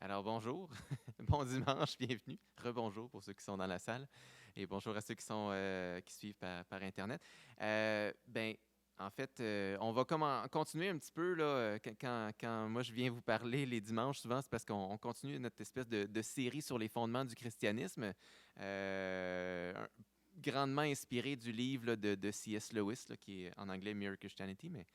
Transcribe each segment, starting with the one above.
Alors bonjour, bon dimanche, bienvenue. Rebonjour pour ceux qui sont dans la salle et bonjour à ceux qui suivent par Internet. Ben, en fait, on va continuer un petit peu là, quand moi je viens vous parler les dimanches, souvent c'est parce qu'on continue notre espèce de série sur les fondements du christianisme, grandement inspiré du livre là, de C.S. Lewis, là, qui est en anglais Mere Christianity, mais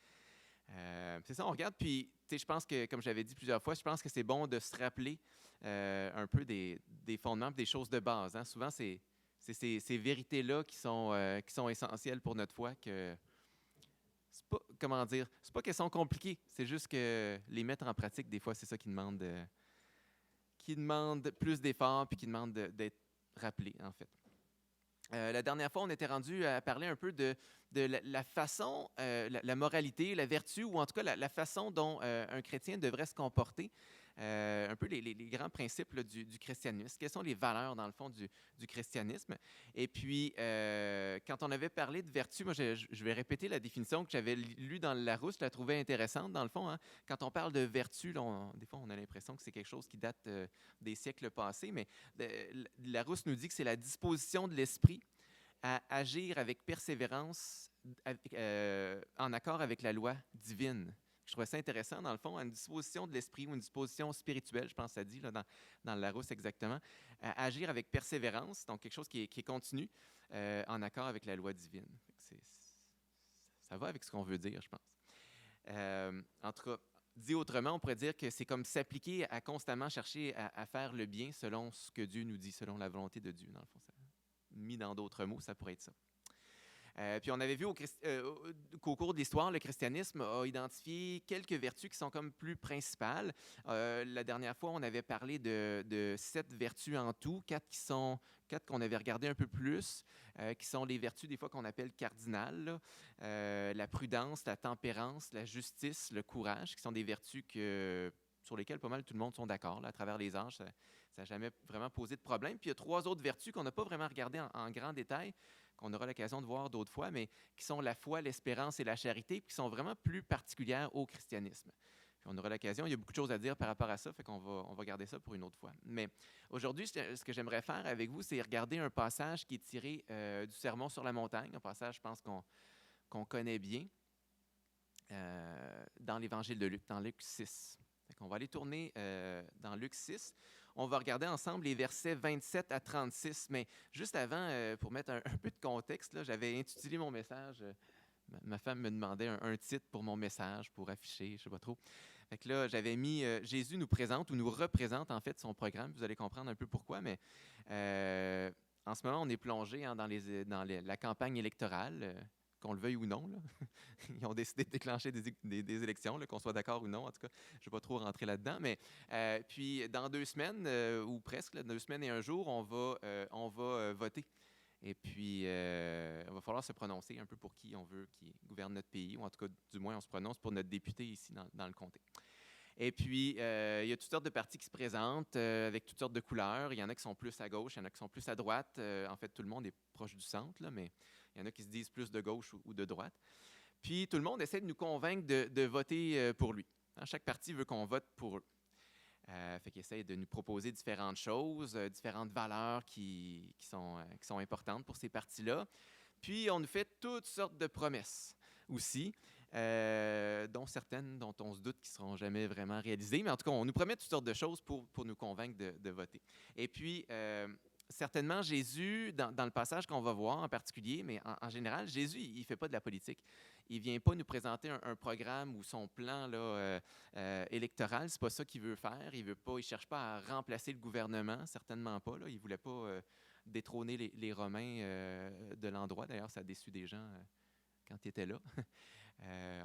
c'est ça, on regarde, puis je pense que, comme j'avais dit plusieurs fois, je pense que c'est bon de se rappeler un peu des fondements, des choses de base. Hein. Souvent, c'est ces vérités-là qui sont essentielles pour notre foi, que c'est pas, comment dire, c'est pas qu'elles sont compliquées, c'est juste que les mettre en pratique, des fois, c'est ça qui demande plus d'efforts, puis qui demande d'être rappelé, en fait. La dernière fois, on était rendu à parler un peu de la façon, la moralité, la vertu, ou en tout cas la façon dont un chrétien devrait se comporter, un peu les grands principes là, du christianisme. Quelles sont les valeurs, dans le fond, du christianisme? Et puis, quand on avait parlé de vertu, moi, je vais répéter la définition que j'avais lue dans le Larousse, je la trouvais intéressante, dans le fond. Hein. Quand on parle de vertu, là, des fois, on a l'impression que c'est quelque chose qui date des siècles passés, mais Larousse nous dit que c'est la disposition de l'esprit à agir avec persévérance en accord avec la loi divine. Je trouvais ça intéressant, dans le fond, une disposition de l'esprit ou une disposition spirituelle, je pense que ça dit là, dans le Larousse exactement, à agir avec persévérance, donc quelque chose qui est continu, en accord avec la loi divine. Ça va avec ce qu'on veut dire, je pense. En tout cas, dit autrement, on pourrait dire que c'est comme s'appliquer à constamment chercher à faire le bien selon ce que Dieu nous dit, selon la volonté de Dieu, dans le fond. Mis dans d'autres mots, ça pourrait être ça. Puis on avait vu qu'au cours de l'histoire, le christianisme a identifié quelques vertus qui sont comme plus principales. La dernière fois, on avait parlé de 7 vertus en tout, 4 qu'on avait regardé un peu plus, qui sont les vertus des fois qu'on appelle cardinales, là. La prudence, la tempérance, la justice, le courage, qui sont des vertus sur lesquelles pas mal tout le monde sont d'accord à travers les âges. Ça n'a jamais vraiment posé de problème. Puis il y a 3 autres vertus qu'on n'a pas vraiment regardées en grand détail, qu'on aura l'occasion de voir d'autres fois, mais qui sont la foi, l'espérance et la charité, puis qui sont vraiment plus particulières au christianisme. Puis on aura l'occasion, il y a beaucoup de choses à dire par rapport à ça, fait on va garder ça pour une autre fois. Mais aujourd'hui, ce que j'aimerais faire avec vous, c'est regarder un passage qui est tiré du Sermon sur la montagne, un passage, je pense, qu'on connaît bien, dans l'Évangile de Luc, dans Luc 6. On va aller tourner dans Luc 6. On va regarder ensemble les versets 27 à 36. Mais juste avant, pour mettre un peu de contexte, là, j'avais intitulé mon message. Ma femme me demandait un titre pour mon message, pour afficher, je ne sais pas trop. Fait que là, j'avais mis Jésus nous présente ou nous représente en fait son programme. Vous allez comprendre un peu pourquoi, mais en ce moment, on est plongé hein, dans la campagne électorale. Qu'on le veuille ou non. Là. Ils ont décidé de déclencher des élections, là, qu'on soit d'accord ou non. En tout cas, je ne vais pas trop rentrer là-dedans. Mais puis, dans 2 semaines, ou presque, là, 2 semaines et un jour, on va voter. Et puis, il va falloir se prononcer un peu pour qui on veut qui gouverne notre pays, ou en tout cas, du moins, on se prononce pour notre député ici dans le comté. Et puis, il y a toutes sortes de partis qui se présentent avec toutes sortes de couleurs. Il y en a qui sont plus à gauche, il y en a qui sont plus à droite. En fait, tout le monde est proche du centre, là, mais il y en a qui se disent plus de gauche ou de droite. Puis, tout le monde essaie de nous convaincre de voter pour lui. Hein, chaque parti veut qu'on vote pour eux. Fait qu'il essaie de nous proposer différentes choses, différentes valeurs qui sont importantes pour ces partis-là. Puis, on nous fait toutes sortes de promesses aussi, dont certaines dont on se doute qui ne seront jamais vraiment réalisées. Mais en tout cas, on nous promet toutes sortes de choses pour nous convaincre de voter. Et puis, certainement, Jésus, dans le passage qu'on va voir en particulier, mais en général, Jésus, il ne fait pas de la politique. Il ne vient pas nous présenter un programme ou son plan là, électoral. Ce n'est pas ça qu'il veut faire. Il ne cherche pas à remplacer le gouvernement, certainement pas. Là. Il ne voulait pas détrôner les Romains de l'endroit. D'ailleurs, ça a déçu des gens quand il était là.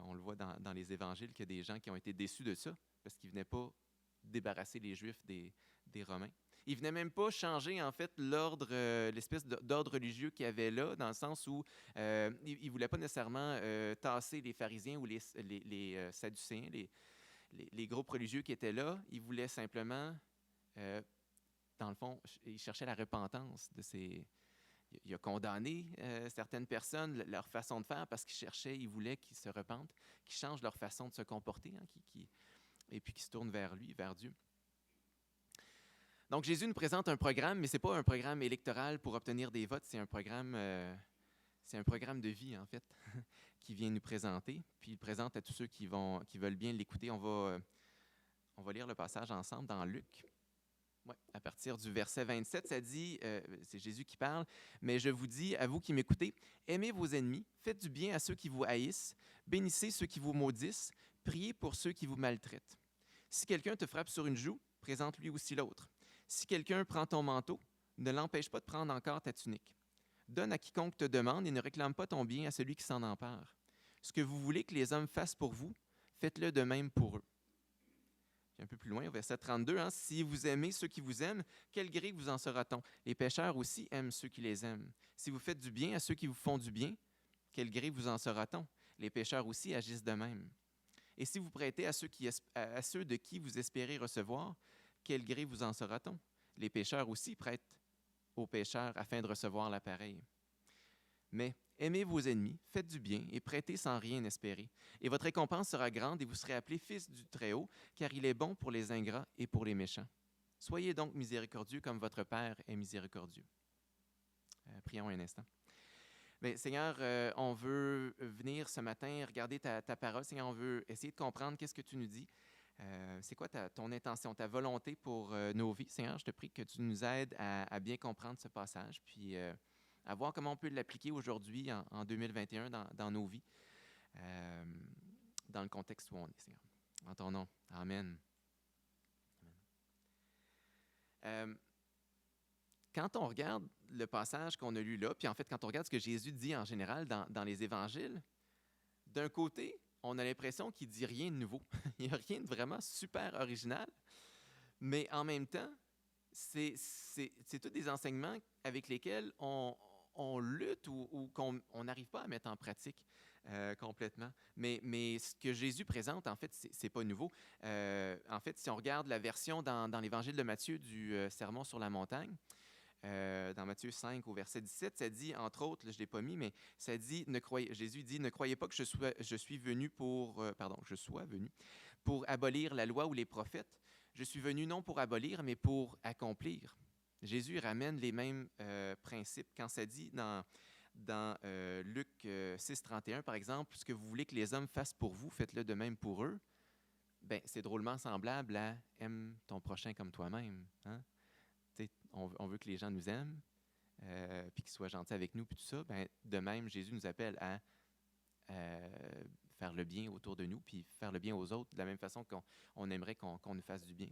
On le voit dans les évangiles qu'il y a des gens qui ont été déçus de ça parce qu'ils ne venaient pas débarrasser les Juifs des Romains. Il ne venait même pas changer, en fait, l'ordre, l'espèce d'ordre religieux qu'il y avait là, dans le sens où il ne voulait pas nécessairement tasser les pharisiens ou les sadducéens, les groupes religieux qui étaient là. Il voulait simplement, dans le fond, il cherchait la repentance de ces... Il a condamné certaines personnes, leur façon de faire, parce il voulait qu'ils se repentent, qu'ils changent leur façon de se comporter, hein, et puis qu'ils se tournent vers lui, vers Dieu. Donc, Jésus nous présente un programme, mais ce n'est pas un programme électoral pour obtenir des votes, c'est un programme de vie, en fait, qu'il vient nous présenter. Puis, il présente à tous ceux qui veulent bien l'écouter. On va lire le passage ensemble dans Luc. Ouais, à partir du verset 27, ça dit, c'est Jésus qui parle, « Mais je vous dis, à vous qui m'écoutez, aimez vos ennemis, faites du bien à ceux qui vous haïssent, bénissez ceux qui vous maudissent, priez pour ceux qui vous maltraitent. Si quelqu'un te frappe sur une joue, présente-lui aussi l'autre. Si quelqu'un prend ton manteau, ne l'empêche pas de prendre encore ta tunique. Donne à quiconque te demande et ne réclame pas ton bien à celui qui s'en empare. Ce que vous voulez que les hommes fassent pour vous, faites-le de même pour eux. » Puis un peu plus loin, au verset 32, « Si vous aimez ceux qui vous aiment, quel gré vous en sera-t-on? Les pécheurs aussi aiment ceux qui les aiment. Si vous faites du bien à ceux qui vous font du bien, quel gré vous en sera-t-on? Les pécheurs aussi agissent de même. Et si vous prêtez à ceux de qui vous espérez recevoir, quel gré vous en sera-t-on? Les pécheurs aussi prêtent aux pécheurs afin de recevoir l'appareil. Mais aimez vos ennemis, faites du bien et prêtez sans rien espérer. Et votre récompense sera grande et vous serez appelés fils du Très-Haut, car il est bon pour les ingrats et pour les méchants. Soyez donc miséricordieux comme votre Père est miséricordieux. » Prions un instant. Bien, Seigneur, on veut venir ce matin regarder ta parole. Seigneur, on veut essayer de comprendre qu'est-ce que tu nous dis. C'est quoi ton intention, ta volonté pour nos vies. Seigneur, je te prie que tu nous aides à bien comprendre ce passage, puis à voir comment on peut l'appliquer aujourd'hui, en 2021, dans nos vies, dans le contexte où on est, Seigneur. En ton nom. Amen. Amen. Quand on regarde le passage qu'on a lu là, puis en fait, quand on regarde ce que Jésus dit en général dans les évangiles, d'un côté, on a l'impression qu'il ne dit rien de nouveau. Il n'y a rien de vraiment super original, mais en même temps, c'est tous des enseignements avec lesquels on lutte ou qu'on n'arrive pas à mettre en pratique complètement. Mais ce que Jésus présente, en fait, c'est pas nouveau. En fait, si on regarde la version dans l'Évangile de Matthieu du Sermon sur la montagne, dans Matthieu 5 au verset 17, ça dit, entre autres, là, je ne l'ai pas mis, mais ça dit, Jésus dit, « Ne croyez pas que je sois venu pour abolir la loi ou les prophètes. Je suis venu non pour abolir, mais pour accomplir. » Jésus ramène les mêmes principes quand ça dit dans Luc 6, 31, par exemple, « Ce que vous voulez que les hommes fassent pour vous, faites-le de même pour eux. » Ben, c'est drôlement semblable à « Aime ton prochain comme toi-même. » Hein? On veut que les gens nous aiment, puis qu'ils soient gentils avec nous, puis tout ça. Ben, de même, Jésus nous appelle à faire le bien autour de nous, puis faire le bien aux autres de la même façon qu'on aimerait qu'on nous fasse du bien.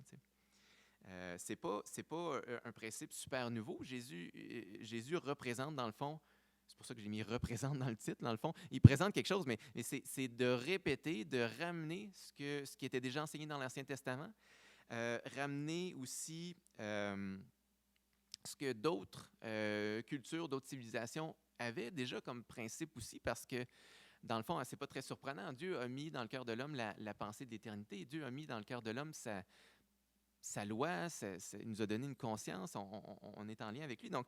C'est pas un principe super nouveau. Jésus représente, dans le fond, c'est pour ça que j'ai mis « représente » dans le titre, dans le fond. Il présente quelque chose, mais c'est de répéter, de ramener ce qui était déjà enseigné dans l'Ancien Testament, ramener aussi ce que d'autres cultures, d'autres civilisations avaient déjà comme principe aussi, parce que, dans le fond, c'est pas très surprenant. Dieu a mis dans le cœur de l'homme la pensée de l'éternité. Dieu a mis dans le cœur de l'homme sa loi, il nous a donné une conscience, on est en lien avec lui. Donc,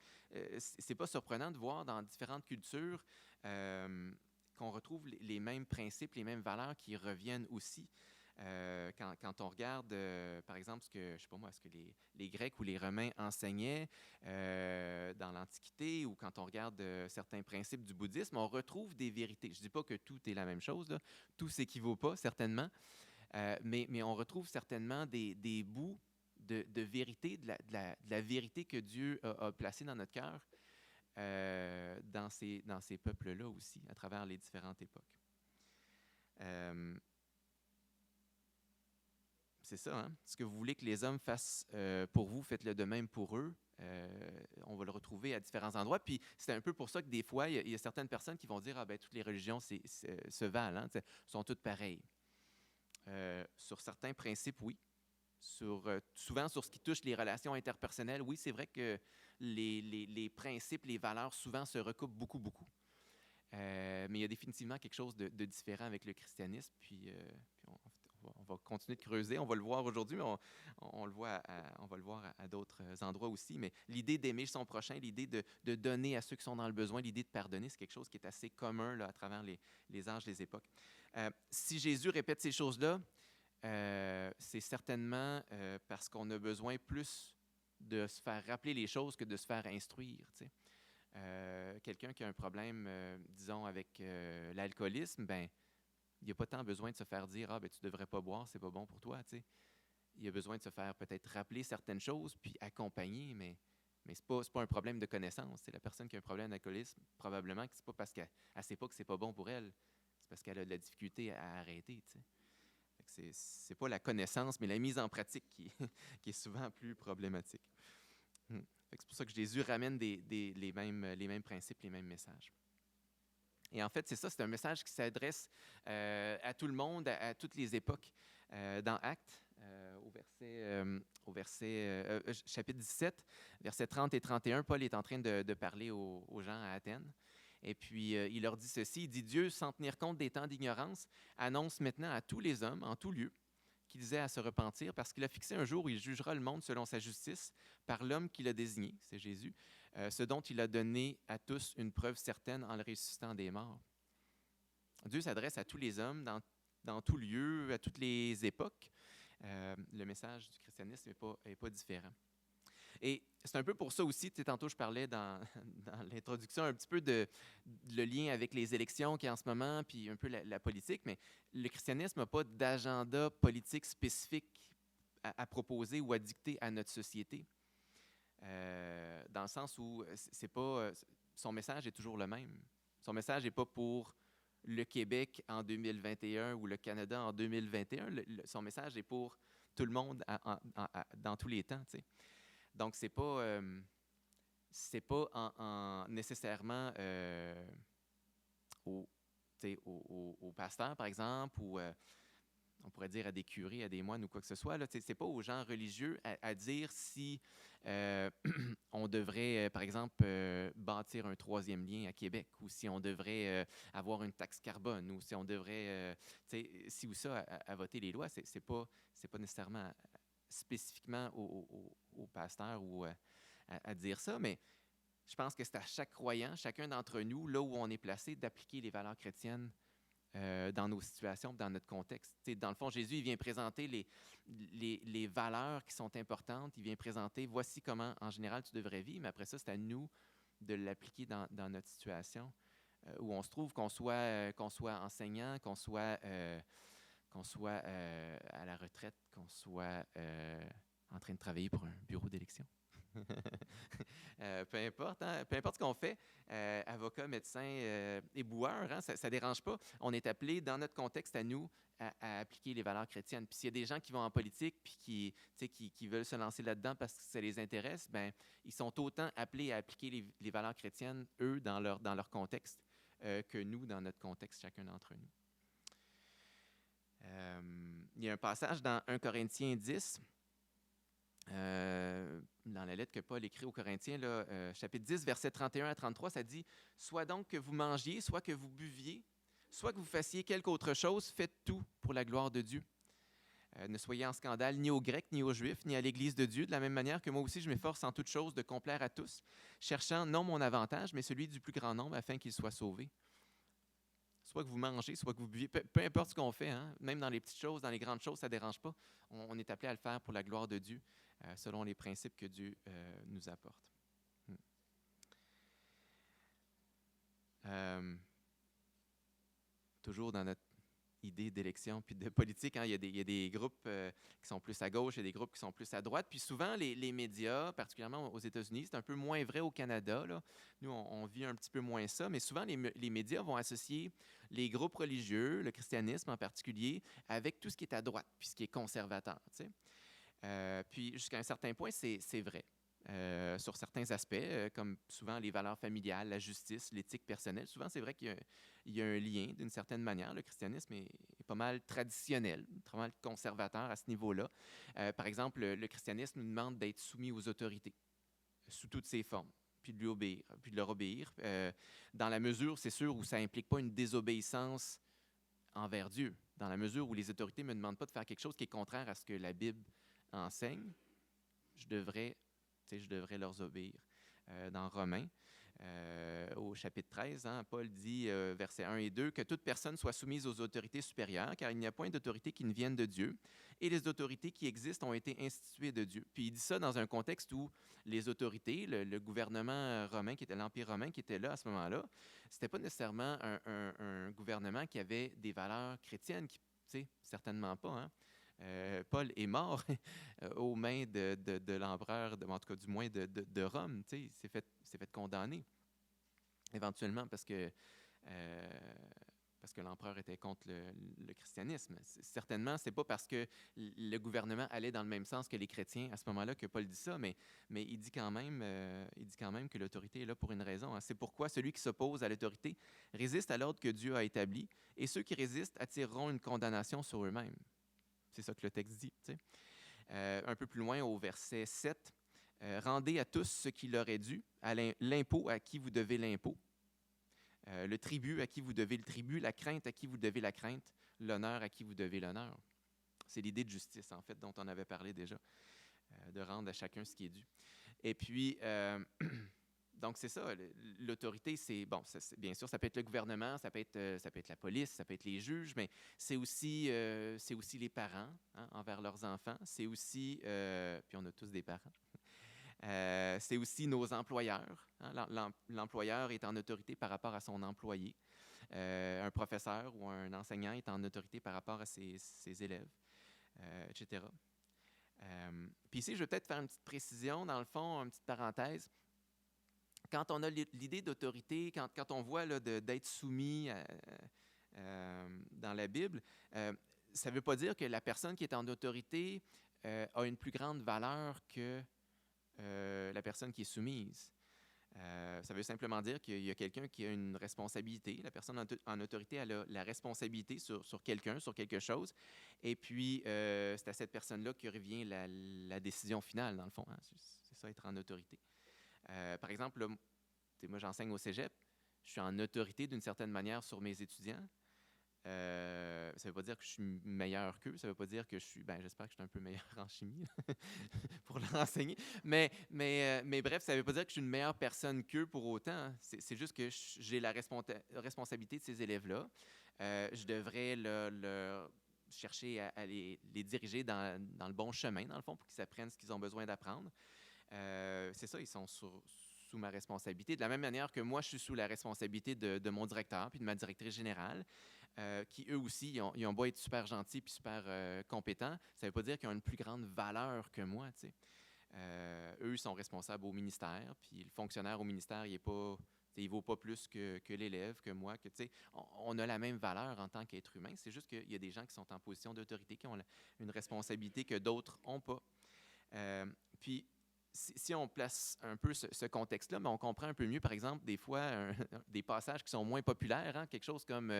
c'est pas surprenant de voir dans différentes cultures qu'on retrouve les mêmes principes, les mêmes valeurs qui reviennent aussi. Quand on regarde, par exemple, ce que les Grecs ou les Romains enseignaient dans l'Antiquité, ou quand on regarde certains principes du bouddhisme, on retrouve des vérités. Je ne dis pas que tout est la même chose, là. Tout ne s'équivaut pas, certainement, mais on retrouve certainement des bouts de vérité, de la vérité que Dieu a placée dans notre cœur, dans ces peuples-là aussi, à travers les différentes époques. C'est ça, hein? Ce que vous voulez que les hommes fassent pour vous, faites-le de même pour eux. On va le retrouver à différents endroits. Puis c'est un peu pour ça que des fois, il y a certaines personnes qui vont dire « Ah ben toutes les religions se valent, hein, sont toutes pareilles. » Sur certains principes, oui. Souvent, sur ce qui touche les relations interpersonnelles, oui, c'est vrai que les principes, les valeurs, souvent se recoupent beaucoup, beaucoup. Mais il y a définitivement quelque chose de différent avec le christianisme. Puis on va continuer de creuser. On va le voir aujourd'hui, mais on va le voir à d'autres endroits aussi. Mais l'idée d'aimer son prochain, l'idée de donner à ceux qui sont dans le besoin, l'idée de pardonner, c'est quelque chose qui est assez commun là, à travers les âges, les époques. Si Jésus répète ces choses-là, c'est certainement parce qu'on a besoin plus de se faire rappeler les choses que de se faire instruire. Tu sais. Quelqu'un qui a un problème, disons, avec l'alcoolisme, ben, il n'y a pas tant besoin de se faire dire « Ah, ben, tu ne devrais pas boire, c'est pas bon pour toi. » Tu sais. Il y a besoin de se faire peut-être rappeler certaines choses, puis accompagner, mais ce n'est pas un problème de connaissance. C'est la personne qui a un problème d'alcoolisme, probablement que ce n'est pas parce qu'elle ne sait pas que ce n'est pas bon pour elle, c'est parce qu'elle a de la difficulté à arrêter. Tu sais. Ce n'est pas la connaissance, mais la mise en pratique qui est souvent plus problématique. C'est pour ça que Jésus ramène les mêmes principes, les mêmes messages. Et en fait, c'est ça, c'est un message qui s'adresse à tout le monde, à toutes les époques. Dans Actes, au chapitre 17, versets 30 et 31, Paul est en train de parler aux gens à Athènes. Et puis, il leur dit ceci, il dit « Dieu, sans tenir compte des temps d'ignorance, annonce maintenant à tous les hommes, en tout lieu, qu'ils aient à se repentir, parce qu'il a fixé un jour où il jugera le monde selon sa justice, par l'homme qu'il a désigné, c'est Jésus, ce dont il a donné à tous une preuve certaine en le ressuscitant des morts. » Dieu s'adresse à tous les hommes, dans tout lieu, à toutes les époques. Le message du christianisme n'est pas différent. Et c'est un peu pour ça aussi, tu sais, tantôt je parlais dans l'introduction un petit peu le lien avec les élections qui est en ce moment, puis un peu la politique, mais le christianisme n'a pas d'agenda politique spécifique à proposer ou à dicter à notre société, dans le sens où c'est pas, son message est toujours le même. Son message n'est pas pour le Québec en 2021 ou le Canada en 2021. Son message est pour tout le monde dans tous les temps, tu sais. Donc, c'est pas nécessairement aux pasteurs, par exemple, ou on pourrait dire à des curés, à des moines ou quoi que ce soit. Ce n'est pas aux gens religieux à dire si on devrait, par exemple, bâtir un troisième lien à Québec, ou si on devrait avoir une taxe carbone, ou si on devrait, ci ou ça, à voter les lois. C'est pas nécessairement spécifiquement aux pasteurs ou à dire ça, mais je pense que c'est à chaque croyant, chacun d'entre nous, là où on est placé, d'appliquer les valeurs chrétiennes dans nos situations, dans notre contexte. T'sais, dans le fond, Jésus, il vient présenter les valeurs qui sont importantes. Il vient présenter, voici comment, en général, tu devrais vivre. Mais après ça, c'est à nous de l'appliquer dans notre situation où on se trouve, qu'on soit enseignant, qu'on soit à la retraite, qu'on soit en train de travailler pour un bureau d'élection. Peu importe, hein, peu importe ce qu'on fait, avocat, médecin, éboueur, hein, ça ne dérange pas. On est appelé, dans notre contexte à nous, à appliquer les valeurs chrétiennes. Puis s'il y a des gens qui vont en politique puis qui veulent se lancer là-dedans parce que ça les intéresse, ben ils sont autant appelés à appliquer les valeurs chrétiennes, eux, dans leur contexte, que nous, dans notre contexte, chacun d'entre nous. Il y a un passage dans 1 Corinthiens 10, dans la lettre que Paul écrit aux Corinthiens, chapitre 10, versets 31 à 33, ça dit « Soit donc que vous mangiez, soit que vous buviez, soit que vous fassiez quelque autre chose, faites tout pour la gloire de Dieu. Ne soyez en scandale ni aux Grecs, ni aux Juifs, ni à l'Église de Dieu, de la même manière que moi aussi je m'efforce en toute chose de complaire à tous, cherchant non mon avantage, mais celui du plus grand nombre, afin qu'ils soient sauvés. » Soit que vous mangez, soit que vous buvez, peu importe ce qu'on fait, hein, même dans les petites choses, dans les grandes choses, ça ne dérange pas. On est appelé à le faire pour la gloire de Dieu, selon les principes que Dieu nous apporte. Toujours dans notre idée d'élection puis de politique, hein, il y a des groupes qui sont plus à gauche et des groupes qui sont plus à droite. Puis souvent, les médias, particulièrement aux États-Unis, c'est un peu moins vrai au Canada, là. Nous, on vit un petit peu moins ça, mais souvent, les médias vont associer les groupes religieux, le christianisme en particulier, avec tout ce qui est à droite, puis ce qui est conservateur. Tu sais. Puis jusqu'à un certain point, c'est vrai. Sur certains aspects, comme souvent les valeurs familiales, la justice, l'éthique personnelle. Souvent, c'est vrai qu'il y a un lien d'une certaine manière. Le christianisme est pas mal traditionnel, pas mal conservateur à ce niveau-là. Par exemple, le christianisme nous demande d'être soumis aux autorités, sous toutes ses formes, puis de leur obéir, dans la mesure, c'est sûr, où ça n'implique pas une désobéissance envers Dieu. Dans la mesure où les autorités ne me demandent pas de faire quelque chose qui est contraire à ce que la Bible enseigne, je devrais leur obéir. dans Romains. Au chapitre 13, hein, Paul dit, versets 1 et 2, que toute personne soit soumise aux autorités supérieures, car il n'y a point d'autorité qui ne vienne de Dieu, et les autorités qui existent ont été instituées de Dieu. Puis il dit ça dans un contexte où les autorités, le gouvernement romain, qui était l'Empire romain, qui était là à ce moment-là, c'était pas nécessairement un gouvernement qui avait des valeurs chrétiennes, certainement pas, hein. Paul est mort aux mains de l'empereur, en tout cas du moins de Rome. Il s'est fait condamner éventuellement parce que l'empereur était contre le christianisme. Certainement, ce n'est pas parce que le gouvernement allait dans le même sens que les chrétiens à ce moment-là que Paul dit ça, mais il dit quand même que l'autorité est là pour une raison, hein. C'est pourquoi celui qui s'oppose à l'autorité résiste à l'ordre que Dieu a établi, et ceux qui résistent attireront une condamnation sur eux-mêmes. C'est ça que le texte dit. Un peu plus loin, au verset 7, « Rendez à tous ce qui leur est dû, à l'impôt à qui vous devez l'impôt, le tribut à qui vous devez le tribut, la crainte à qui vous devez la crainte, l'honneur à qui vous devez l'honneur. » C'est l'idée de justice, en fait, dont on avait parlé déjà, de rendre à chacun ce qui est dû. Et puis, donc c'est ça, l'autorité, bien sûr, ça peut être le gouvernement, ça peut être la police, ça peut être les juges, mais c'est aussi les parents, hein, envers leurs enfants. C'est aussi, puis on a tous des parents, c'est aussi nos employeurs, hein. L'employeur est en autorité par rapport à son employé. Un professeur ou un enseignant est en autorité par rapport à ses élèves, etc. Puis ici, je vais peut-être faire une petite précision, dans le fond, une petite parenthèse. Quand on a l'idée d'autorité, quand on voit là, d'être soumis dans la Bible, ça ne veut pas dire que la personne qui est en autorité a une plus grande valeur que la personne qui est soumise. Ça veut simplement dire qu'il y a quelqu'un qui a une responsabilité. La personne en autorité elle a la responsabilité sur quelqu'un, sur quelque chose. Et puis, c'est à cette personne-là que revient la décision finale, dans le fond, hein. C'est ça, être en autorité. Par exemple, là, moi, j'enseigne au cégep. Je suis en autorité d'une certaine manière sur mes étudiants. Ça ne veut pas dire que je suis meilleur qu'eux. Ça ne veut pas dire que je suis... j'espère que je suis un peu meilleur en chimie pour leur enseigner. Mais bref, ça ne veut pas dire que je suis une meilleure personne qu'eux pour autant, hein. C'est juste que j'ai la responsabilité de ces élèves-là. Je devrais chercher à les diriger dans le bon chemin, dans le fond, pour qu'ils apprennent ce qu'ils ont besoin d'apprendre. C'est ça, ils sont sous ma responsabilité. De la même manière que moi, je suis sous la responsabilité de mon directeur puis de ma directrice générale, qui eux aussi, ils ont beau être super gentils puis super compétents, ça ne veut pas dire qu'ils ont une plus grande valeur que moi, tu sais. Eux, ils sont responsables au ministère, puis le fonctionnaire au ministère, il ne vaut pas plus que l'élève, que moi, que, tu sais, on a la même valeur en tant qu'être humain. C'est juste qu'il y a des gens qui sont en position d'autorité, qui ont une responsabilité que d'autres n'ont pas. Puis, si on place un peu ce contexte-là, mais on comprend un peu mieux, par exemple, des fois, des passages qui sont moins populaires, hein, quelque chose comme,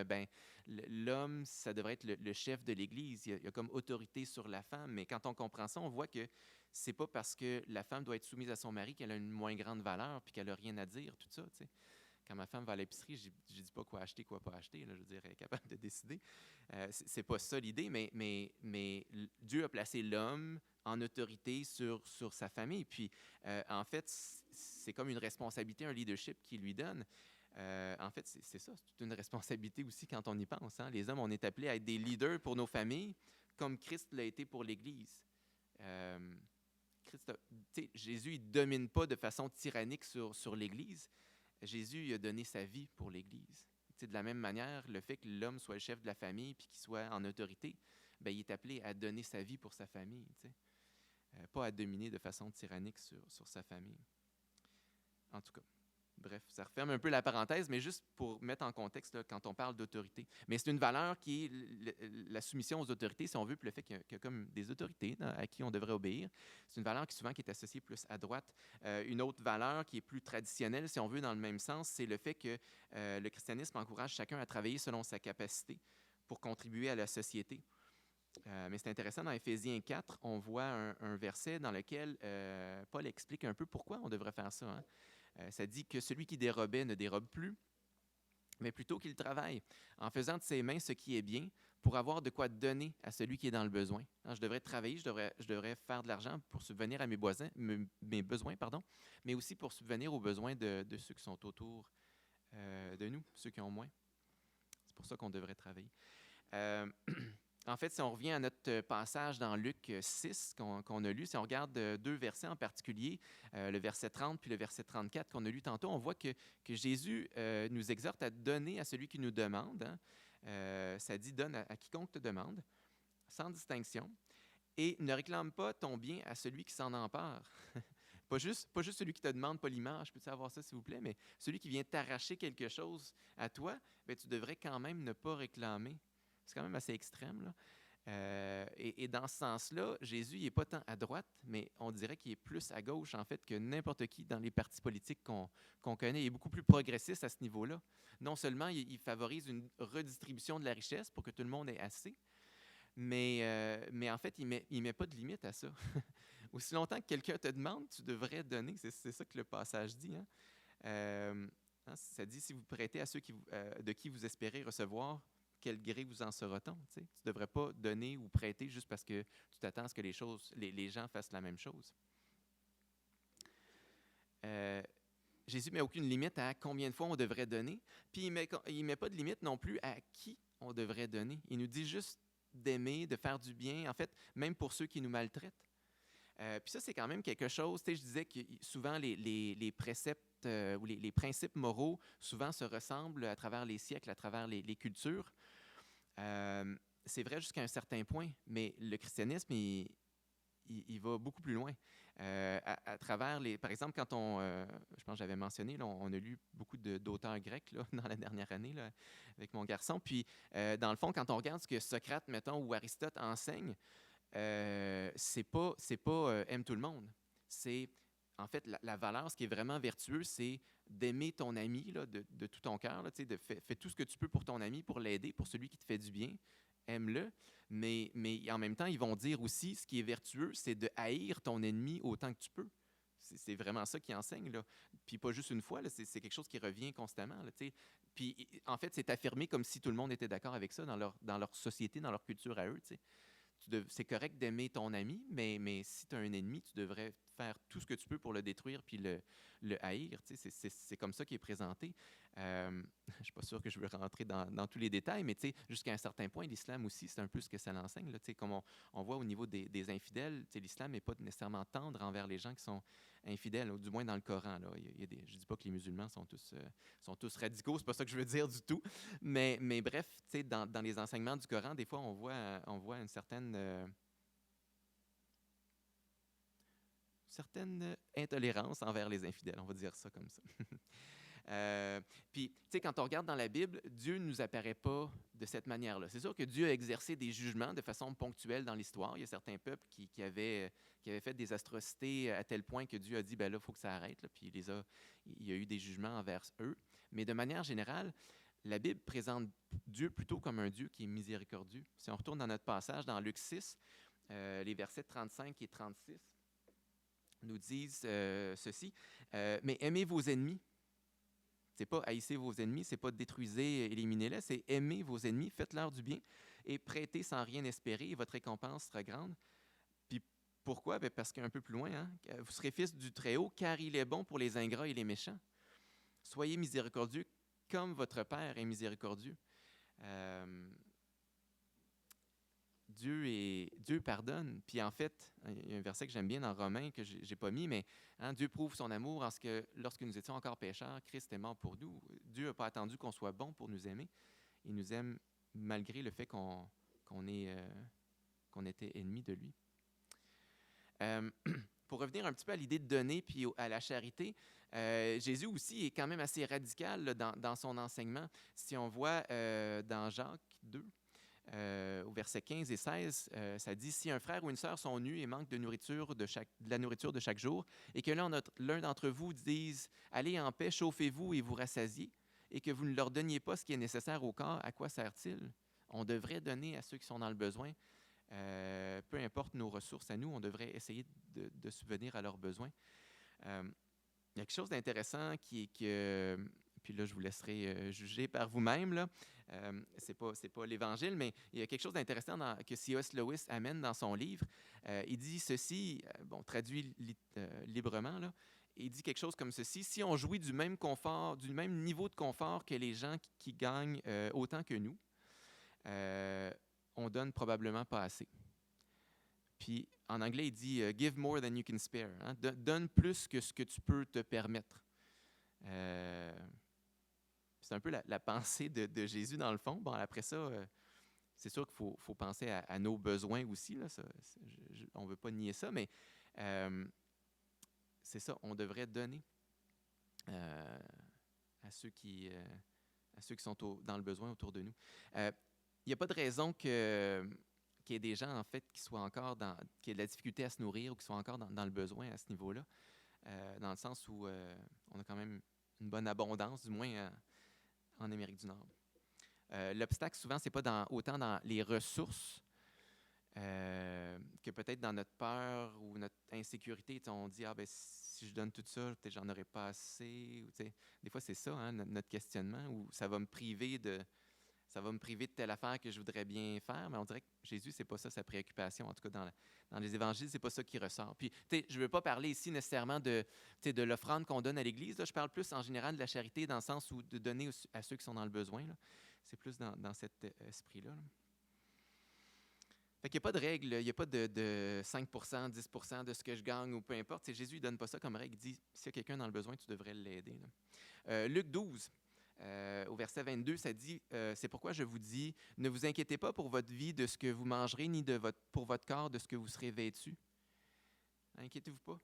l'homme, ça devrait être le chef de l'Église. Il y a comme autorité sur la femme, mais quand on comprend ça, on voit que c'est pas parce que la femme doit être soumise à son mari qu'elle a une moins grande valeur puis qu'elle n'a rien à dire, tout ça, tu sais. Quand ma femme va à l'épicerie, je ne dis pas quoi acheter, quoi pas acheter. Là, je veux dire, elle est capable de décider. C'est pas ça l'idée, mais Dieu a placé l'homme en autorité sur sa famille. Puis, en fait, c'est comme une responsabilité, un leadership qu'il lui donne. En fait, c'est ça, c'est une responsabilité aussi quand on y pense, hein. Les hommes, on est appelés à être des leaders pour nos familles, comme Christ l'a été pour l'Église. Jésus ne domine pas de façon tyrannique sur l'Église. Jésus il a donné sa vie pour l'Église. De la même manière, le fait que l'homme soit le chef de la famille et qu'il soit en autorité, il est appelé à donner sa vie pour sa famille, pas à dominer de façon tyrannique sur sa famille. En tout cas, bref, ça referme un peu la parenthèse, mais juste pour mettre en contexte là, quand on parle d'autorité. Mais c'est une valeur qui est la soumission aux autorités, si on veut, puis le fait qu'il y a comme des autorités à qui on devrait obéir. C'est une valeur qui souvent qui est associée plus à droite. Une autre valeur qui est plus traditionnelle, si on veut, dans le même sens, c'est le fait que le christianisme encourage chacun à travailler selon sa capacité pour contribuer à la société. Mais c'est intéressant, dans Éphésiens 4, on voit un verset dans lequel Paul explique un peu pourquoi on devrait faire ça, hein. Ça dit que celui qui dérobait ne dérobe plus, mais plutôt qu'il travaille, en faisant de ses mains ce qui est bien, pour avoir de quoi donner à celui qui est dans le besoin. Hein, je devrais travailler, je devrais faire de l'argent pour subvenir à mes besoins, pardon, mais aussi pour subvenir aux besoins de ceux qui sont autour de nous, ceux qui ont moins. C'est pour ça qu'on devrait travailler. Euh, En fait, si on revient à notre passage dans Luc 6 qu'on a lu, si on regarde deux versets en particulier, le verset 30 puis le verset 34 qu'on a lu tantôt, on voit que Jésus nous exhorte à donner à celui qui nous demande. Hein. Ça dit « donne à quiconque te demande », sans distinction, et ne réclame pas ton bien à celui qui s'en empare. Pas juste celui qui te demande poliment « je peux-tu avoir ça, s'il vous plaît », mais celui qui vient t'arracher quelque chose à toi, bien, tu devrais quand même ne pas réclamer. C'est quand même assez extrême, là. Et dans ce sens-là, Jésus n'est pas tant à droite, mais on dirait qu'il est plus à gauche, en fait, que n'importe qui dans les partis politiques qu'on connaît. Il est beaucoup plus progressiste à ce niveau-là. Non seulement il favorise une redistribution de la richesse pour que tout le monde ait assez, mais en fait, il met pas de limite à ça. Aussi longtemps que quelqu'un te demande, tu devrais donner. C'est ça que le passage dit. Hein? Ça dit, si vous prêtez à ceux de qui vous espérez recevoir, quel gré vous en sera-t-on? Tu ne devrais pas donner ou prêter juste parce que tu t'attends à ce que les gens fassent la même chose. Jésus ne met aucune limite à combien de fois on devrait donner, puis il ne met pas de limite non plus à qui on devrait donner. Il nous dit juste d'aimer, de faire du bien, en fait, même pour ceux qui nous maltraitent. Puis ça, c'est quand même quelque chose, je disais que souvent les préceptes ou les principes moraux souvent se ressemblent à travers les siècles, à travers les cultures. C'est vrai jusqu'à un certain point, mais le christianisme, il va beaucoup plus loin. À travers par exemple, quand je pense que j'avais mentionné, là, on a lu beaucoup d'auteurs grecs là, dans la dernière année là, avec mon garçon. Puis, dans le fond, quand on regarde ce que Socrate, mettons, ou Aristote enseignent, c'est pas aime tout le monde. C'est, en fait, la valeur, ce qui est vraiment vertueux, c'est d'aimer ton ami là, de tout ton cœur. Fais tout ce que tu peux pour ton ami, pour l'aider, pour celui qui te fait du bien. Aime-le. Mais en même temps, ils vont dire aussi, ce qui est vertueux, c'est de haïr ton ennemi autant que tu peux. C'est vraiment ça qu'ils enseignent. Là. Puis pas juste une fois, là, c'est quelque chose qui revient constamment. Là, puis en fait, c'est affirmé comme si tout le monde était d'accord avec ça dans leur société, dans leur culture à eux. C'est correct d'aimer ton ami, mais si tu as un ennemi, tu devrais faire tout ce que tu peux pour le détruire puis le haïr. C'est comme ça qui est présenté. Je ne suis pas sûr que je veux rentrer dans tous les détails, mais jusqu'à un certain point, l'islam aussi, c'est un peu ce que ça l'enseigne. Là, comme on voit au niveau des infidèles, l'islam n'est pas nécessairement tendre envers les gens qui sont infidèles, ou du moins dans le Coran. Là. Je ne dis pas que les musulmans sont tous radicaux, c'est pas ça que je veux dire du tout. Mais bref, dans les enseignements du Coran, des fois, on voit une certaine intolérance envers les infidèles, on va dire ça comme ça. Puis, quand on regarde dans la Bible, Dieu ne nous apparaît pas de cette manière-là. C'est sûr que Dieu a exercé des jugements de façon ponctuelle dans l'histoire. Il y a certains peuples qui avaient fait des atrocités à tel point que Dieu a dit, ben là, il faut que ça arrête. Là, puis il y a eu des jugements envers eux. Mais de manière générale, la Bible présente Dieu plutôt comme un Dieu qui est miséricordieux. Si on retourne dans notre passage, dans Luc 6, les versets 35 et 36 nous disent ceci. Mais aimez vos ennemis. C'est pas haïssez vos ennemis, c'est pas détruisez, éliminez-les, c'est aimez vos ennemis, faites-leur du bien et prêtez sans rien espérer et votre récompense sera grande. Puis pourquoi? Bien parce qu'un peu plus loin, hein, vous serez fils du Très-Haut, car il est bon pour les ingrats et les méchants. Soyez miséricordieux comme votre Père est miséricordieux. Dieu pardonne. Puis en fait, il y a un verset que j'aime bien dans Romains que je n'ai pas mis, mais Dieu prouve son amour en ce que lorsque nous étions encore pécheurs, Christ est mort pour nous. Dieu n'a pas attendu qu'on soit bon pour nous aimer. Il nous aime malgré le fait qu'on était ennemis de lui. Pour revenir un petit peu à l'idée de donner puis à la charité, Jésus aussi est quand même assez radical là, dans son enseignement. Si on voit dans Jacques 2, au verset 15 et 16, ça dit « Si un frère ou une sœur sont nus et manquent de la nourriture de chaque jour, et que l'un d'entre vous dise « Allez en paix, chauffez-vous et vous rassasiez », et que vous ne leur donniez pas ce qui est nécessaire au corps, à quoi sert-il? On devrait donner à ceux qui sont dans le besoin. Peu importe nos ressources à nous, on devrait essayer de subvenir à leurs besoins. Il y a quelque chose d'intéressant qui est que Puis là, je vous laisserai juger par vous-même, là. C'est pas l'Évangile, mais il y a quelque chose d'intéressant que C.S. Lewis amène dans son livre. Il dit ceci, traduit librement, là. Il dit quelque chose comme ceci: si on jouit du même confort, du même niveau de confort que les gens qui gagnent autant que nous, on donne probablement pas assez. Puis en anglais, il dit give more than you can spare. Hein? Donne plus que ce que tu peux te permettre. C'est un peu la pensée de Jésus dans le fond. Bon, après ça, c'est sûr qu'il faut penser à nos besoins aussi. Là, on ne veut pas nier ça, mais c'est ça, on devrait donner à ceux qui sont dans le besoin autour de nous. Il n'y a pas de raison qu'il y ait des gens, en fait, qui aient de la difficulté à se nourrir ou qui soient encore dans le besoin à ce niveau-là, dans le sens où on a quand même une bonne abondance, du moins en Amérique du Nord. L'obstacle, souvent, c'est pas autant dans les ressources que peut-être dans notre peur ou notre insécurité. On dit, ben, si je donne tout ça, peut-être j'en aurai pas assez. Ou, des fois, c'est ça, hein, notre questionnement, où ça va me priver de telle affaire que je voudrais bien faire. Mais on dirait que Jésus, c'est pas ça sa préoccupation. En tout cas, dans les évangiles, c'est pas ça qui ressort. Puis, je veux pas parler ici nécessairement de l'offrande qu'on donne à l'Église. Là. Je parle plus en général de la charité dans le sens où de donner à ceux qui sont dans le besoin. Là. C'est plus dans cet esprit-là. Là. Fait qu'il n'y a pas de règle, il n'y a pas de 5 10 de ce que je gagne ou peu importe. Jésus ne donne pas ça comme règle. Il dit, s'il y a quelqu'un dans le besoin, tu devrais l'aider. Luc 12, au verset 22, ça dit, c'est pourquoi je vous dis, ne vous inquiétez pas pour votre vie de ce que vous mangerez, ni pour votre corps de ce que vous serez vêtu. Inquiétez-vous pas.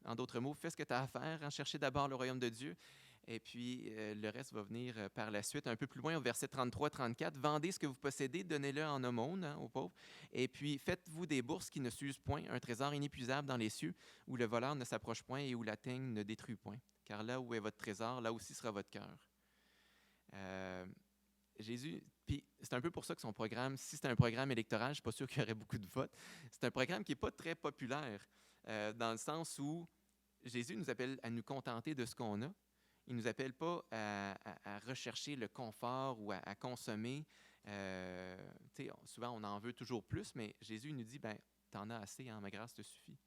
En d'autres mots, fais ce que tu as à faire. Hein, cherchez d'abord le royaume de Dieu. Et puis, le reste va venir par la suite. Un peu plus loin, au verset 33-34, « Vendez ce que vous possédez, donnez-le en aumône aux pauvres. Et puis, faites-vous des bourses qui ne s'usent point, un trésor inépuisable dans les cieux, où le voleur ne s'approche point et où la teigne ne détruit point. Car là où est votre trésor, là aussi sera votre cœur. » Jésus, puis c'est un peu pour ça que son programme, si c'était un programme électoral, je ne suis pas sûr qu'il y aurait beaucoup de votes. C'est un programme qui n'est pas très populaire, dans le sens où Jésus nous appelle à nous contenter de ce qu'on a. Il ne nous appelle pas à rechercher le confort ou à consommer. Souvent, on en veut toujours plus, mais Jésus nous dit, tu en as assez, hein, ma grâce te suffit.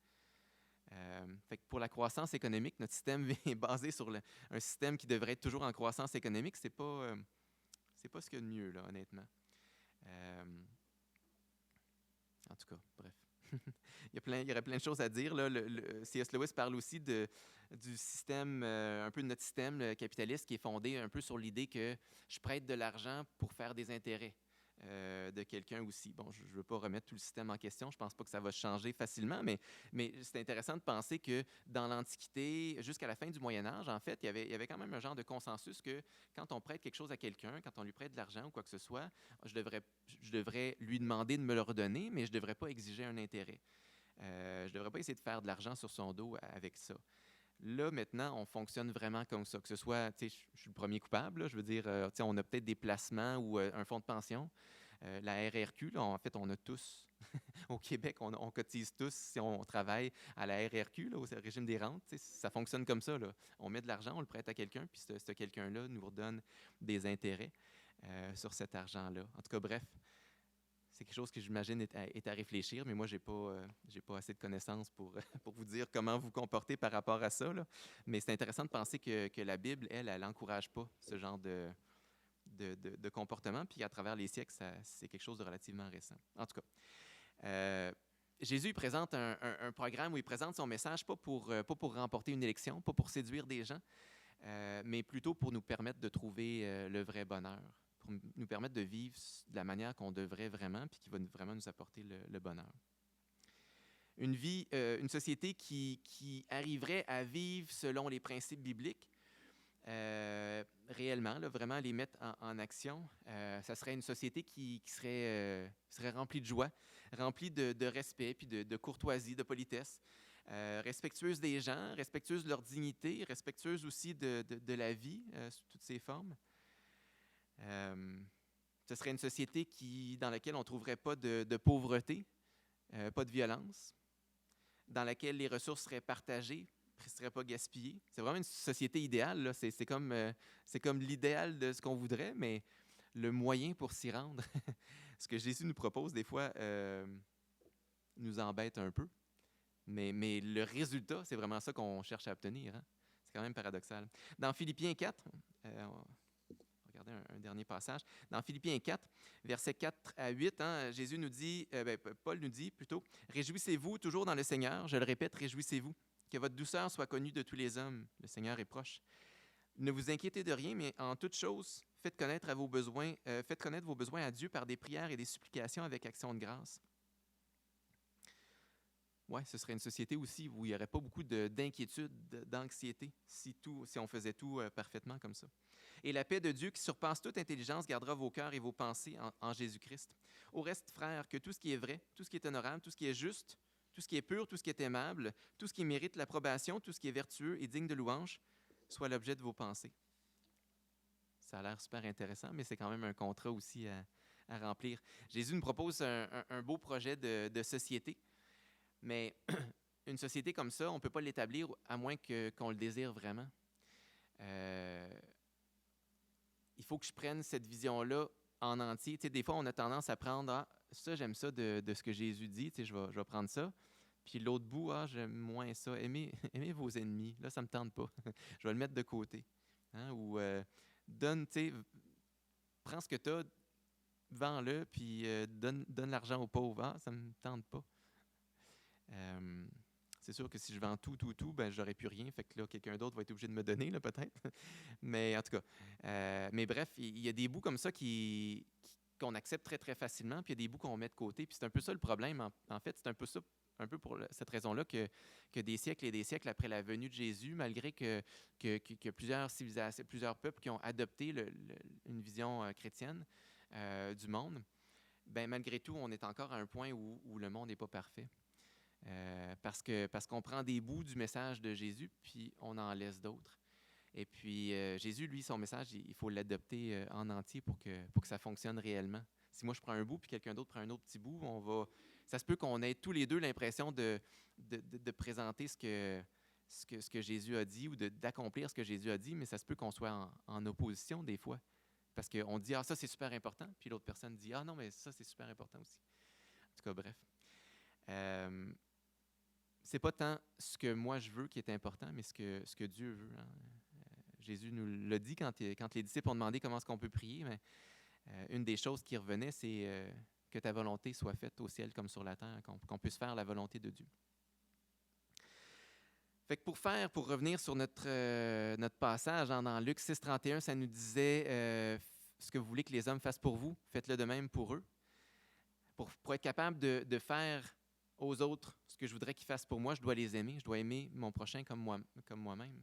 Fait que pour la croissance économique, notre système est basé sur un système qui devrait être toujours en croissance économique. C'est pas ce qu'il y a de mieux, là, honnêtement. En tout cas, bref. Il y aurait plein de choses à dire. Là. C.S. Lewis parle aussi du système, un peu de notre système capitaliste qui est fondé un peu sur l'idée que je prête de l'argent pour faire des intérêts de quelqu'un aussi. Bon, je ne veux pas remettre tout le système en question. Je ne pense pas que ça va changer facilement, mais c'est intéressant de penser que dans l'Antiquité, jusqu'à la fin du Moyen Âge, en fait, il y avait quand même un genre de consensus que quand on prête quelque chose à quelqu'un, quand on lui prête de l'argent ou quoi que ce soit, je devrais lui demander de me le redonner, mais je ne devrais pas exiger un intérêt. Je ne devrais pas essayer de faire de l'argent sur son dos avec ça. Là, maintenant, on fonctionne vraiment comme ça. Que ce soit, je suis le premier coupable, là, je veux dire, on a peut-être des placements ou un fonds de pension. La RRQ, là, en fait, on a tous, au Québec, on cotise tous si on travaille à la RRQ, là, au régime des rentes. Ça fonctionne comme ça. Là. On met de l'argent, on le prête à quelqu'un, puis ce quelqu'un-là nous redonne des intérêts sur cet argent-là. En tout cas, bref. C'est quelque chose que j'imagine est à réfléchir, mais moi, j'ai pas assez de connaissances pour vous dire comment vous comporter par rapport à ça. Là. Mais c'est intéressant de penser que la Bible, elle n'encourage pas ce genre de comportement. Puis à travers les siècles, c'est quelque chose de relativement récent. En tout cas, Jésus présente un programme où il présente son message pas pour remporter une élection, pas pour séduire des gens, mais plutôt pour nous permettre de trouver le vrai bonheur, pour nous permettre de vivre de la manière qu'on devrait vraiment, puis qui va vraiment nous apporter le bonheur. Une société qui arriverait à vivre selon les principes bibliques, réellement, là, vraiment les mettre en action, ça serait une société qui serait remplie de joie, remplie de respect, puis de courtoisie, de politesse, respectueuse des gens, respectueuse de leur dignité, respectueuse aussi de la vie sous toutes ses formes. Ce serait une société dans laquelle on ne trouverait pas de pauvreté, pas de violence, dans laquelle les ressources seraient partagées serait pas gaspillé. C'est vraiment une société idéale, là. C'est comme l'idéal de ce qu'on voudrait, mais le moyen pour s'y rendre, ce que Jésus nous propose, des fois, nous embête un peu. Mais le résultat, c'est vraiment ça qu'on cherche à obtenir. Hein? C'est quand même paradoxal. Dans Philippiens 4, on va regarder un dernier passage. Dans Philippiens 4, versets 4 à 8, hein, Jésus nous dit, Paul nous dit plutôt, « Réjouissez-vous toujours dans le Seigneur. Je le répète, réjouissez-vous. Que votre douceur soit connue de tous les hommes. Le Seigneur est proche. Ne vous inquiétez de rien, mais en toute chose, faites connaître vos besoins à Dieu par des prières et des supplications avec action de grâce. » Oui, ce serait une société aussi où il n'y aurait pas beaucoup d'inquiétude, d'anxiété, si on faisait tout parfaitement comme ça. Et la paix de Dieu qui surpasse toute intelligence gardera vos cœurs et vos pensées en Jésus-Christ. Au reste, frères, que tout ce qui est vrai, tout ce qui est honorable, tout ce qui est juste, tout ce qui est pur, tout ce qui est aimable, tout ce qui mérite l'approbation, tout ce qui est vertueux et digne de louange, soit l'objet de vos pensées. Ça a l'air super intéressant, mais c'est quand même un contrat aussi à remplir. Jésus nous propose un beau projet de société. Mais une société comme ça, on ne peut pas l'établir à moins qu'on le désire vraiment. Il faut que je prenne cette vision-là en entier. Tu sais, des fois, on a tendance à prendre ça, j'aime ça de ce que Jésus dit, tu sais, je vais prendre ça. Puis l'autre bout, j'aime moins ça. Aimez vos ennemis. Là, ça ne me tente pas. Je vais le mettre de côté. Hein? Ou donne, tu sais, prends ce que tu as, vends-le, puis donne l'argent aux pauvres. Ça ne me tente pas. C'est sûr que si je vends tout, ben j'aurais plus rien. Fait que là, quelqu'un d'autre va être obligé de me donner, là, peut-être. Mais en tout cas, mais bref, il y a des bouts comme ça qu'on accepte très, très facilement, puis il y a des bouts qu'on met de côté. Puis c'est un peu ça le problème. En fait, c'est un peu ça, un peu pour cette raison-là que des siècles et des siècles après la venue de Jésus, malgré que plusieurs civilisations, plusieurs peuples qui ont adopté une vision chrétienne du monde, ben malgré tout, on est encore à un point où le monde n'est pas parfait. Parce qu'on prend des bouts du message de Jésus, puis on en laisse d'autres. Et puis, Jésus, lui, son message, il faut l'adopter en entier pour que ça fonctionne réellement. Si moi, je prends un bout, puis quelqu'un d'autre prend un autre petit bout, ça se peut qu'on ait tous les deux l'impression de présenter ce que Jésus a dit ou d'accomplir ce que Jésus a dit, mais ça se peut qu'on soit en opposition des fois. Parce qu'on dit, ça, c'est super important, puis l'autre personne dit, non, mais ça, c'est super important aussi. En tout cas, bref. C'est pas tant ce que moi je veux qui est important, mais ce que Dieu veut. Hein. Jésus nous l'a dit quand les disciples ont demandé comment est-ce qu'on peut prier. Mais, une des choses qui revenait, c'est que ta volonté soit faite au ciel comme sur la terre, qu'on puisse faire la volonté de Dieu. Fait que pour revenir sur notre passage dans Luc 6,31, ça nous disait ce que vous voulez que les hommes fassent pour vous, faites-le de même pour eux. Pour être capable de faire aux autres ce que je voudrais qu'ils fassent pour moi, je dois les aimer. Je dois aimer mon prochain comme moi-même.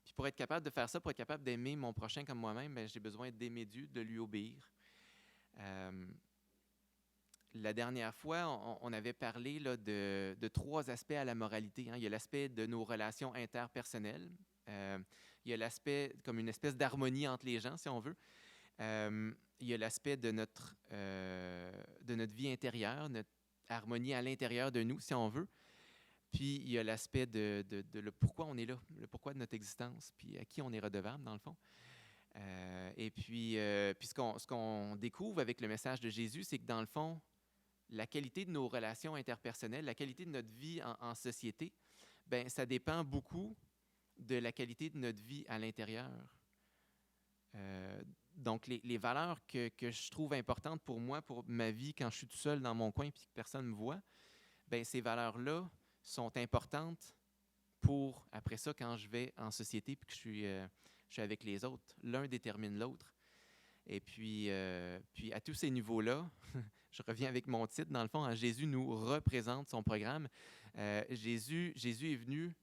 Puis pour être capable de faire ça, pour être capable d'aimer mon prochain comme moi-même, ben, j'ai besoin d'aimer Dieu, de lui obéir. La dernière fois, on avait parlé là, de 3 aspects à la moralité. Hein. Il y a l'aspect de nos relations interpersonnelles. Il y a l'aspect comme une espèce d'harmonie entre les gens, si on veut. Il y a l'aspect de notre vie intérieure, notre harmonie à l'intérieur de nous, si on veut. Puis, il y a l'aspect de le pourquoi on est là, le pourquoi de notre existence, puis à qui on est redevable, dans le fond. Et puis ce qu'on découvre avec le message de Jésus, c'est que, dans le fond, la qualité de nos relations interpersonnelles, la qualité de notre vie en société, ben, ça dépend beaucoup de la qualité de notre vie à l'intérieur. Donc, les valeurs que je trouve importantes pour moi, pour ma vie, quand je suis tout seul dans mon coin et que personne ne me voit, bien, ces valeurs-là sont importantes pour, après ça, quand je vais en société et que je suis avec les autres. L'un détermine l'autre. Et puis à tous ces niveaux-là, je reviens avec mon titre, dans le fond, hein, Jésus nous représente son programme. Jésus est venu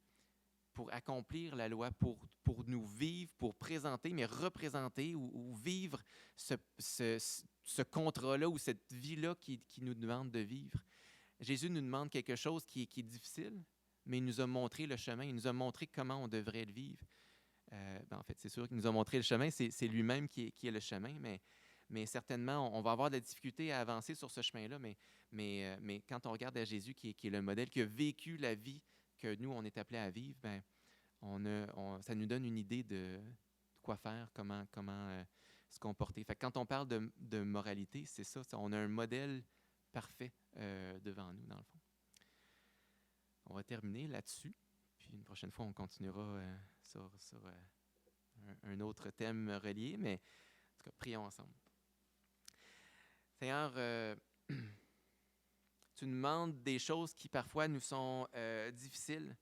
pour accomplir la loi, pour nous vivre, pour présenter, mais représenter ou vivre ce contrat-là ou cette vie-là qui nous demande de vivre. Jésus nous demande quelque chose qui est difficile, mais il nous a montré le chemin, il nous a montré comment on devrait le vivre. En fait, c'est sûr qu'il nous a montré le chemin, c'est lui-même qui est le chemin, mais certainement, on va avoir de la difficulté à avancer sur ce chemin-là, mais quand on regarde à Jésus, qui est le modèle, qui a vécu la vie que nous, on est appelés à vivre, ben, ça nous donne une idée de quoi faire, comment se comporter. Fait que quand on parle de moralité, c'est ça, on a un modèle parfait devant nous, dans le fond. On va terminer là-dessus, puis une prochaine fois, on continuera sur un autre thème relié, mais en tout cas, prions ensemble. Seigneur, tu nous demandes des choses qui parfois nous sont difficiles.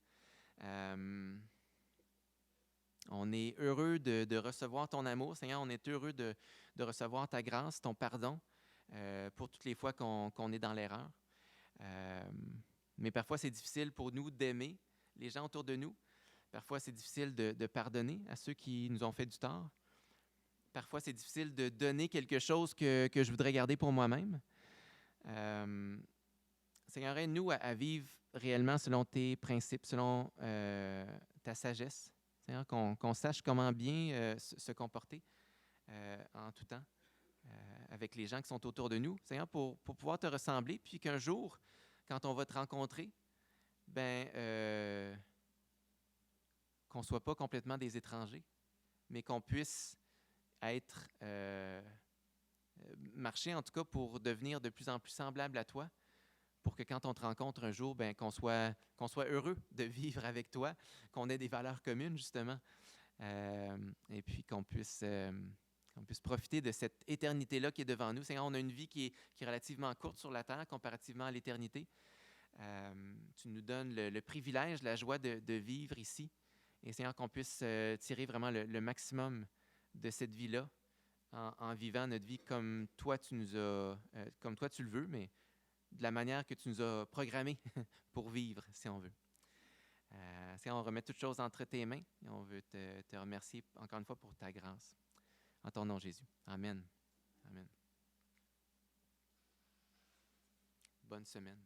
On est heureux de recevoir ton amour, Seigneur. On est heureux de recevoir ta grâce, ton pardon pour toutes les fois qu'on est dans l'erreur. Mais parfois, c'est difficile pour nous d'aimer les gens autour de nous. Parfois, c'est difficile de pardonner à ceux qui nous ont fait du tort. Parfois, c'est difficile de donner quelque chose que je voudrais garder pour moi-même. Seigneur, aide-nous à vivre réellement selon tes principes, selon ta sagesse. Seigneur, qu'on sache comment bien se comporter en tout temps avec les gens qui sont autour de nous. Seigneur, pour pouvoir te ressembler, puis qu'un jour, quand on va te rencontrer, qu'on ne soit pas complètement des étrangers, mais qu'on puisse être, marcher en tout cas pour devenir de plus en plus semblable à toi, pour que quand on te rencontre un jour, qu'on soit heureux de vivre avec toi, qu'on ait des valeurs communes, justement, et puis qu'on puisse profiter de cette éternité-là qui est devant nous. Seigneur, on a une vie qui est relativement courte sur la terre comparativement à l'éternité. Tu nous donnes le privilège, la joie de vivre ici. Et Seigneur, qu'on puisse tirer vraiment le maximum de cette vie-là en vivant notre vie comme toi tu le veux, mais de la manière que tu nous as programmé pour vivre, si on veut. Seigneur, on remet toutes choses entre tes mains et on veut te remercier encore une fois pour ta grâce. En ton nom, Jésus. Amen. Amen. Bonne semaine.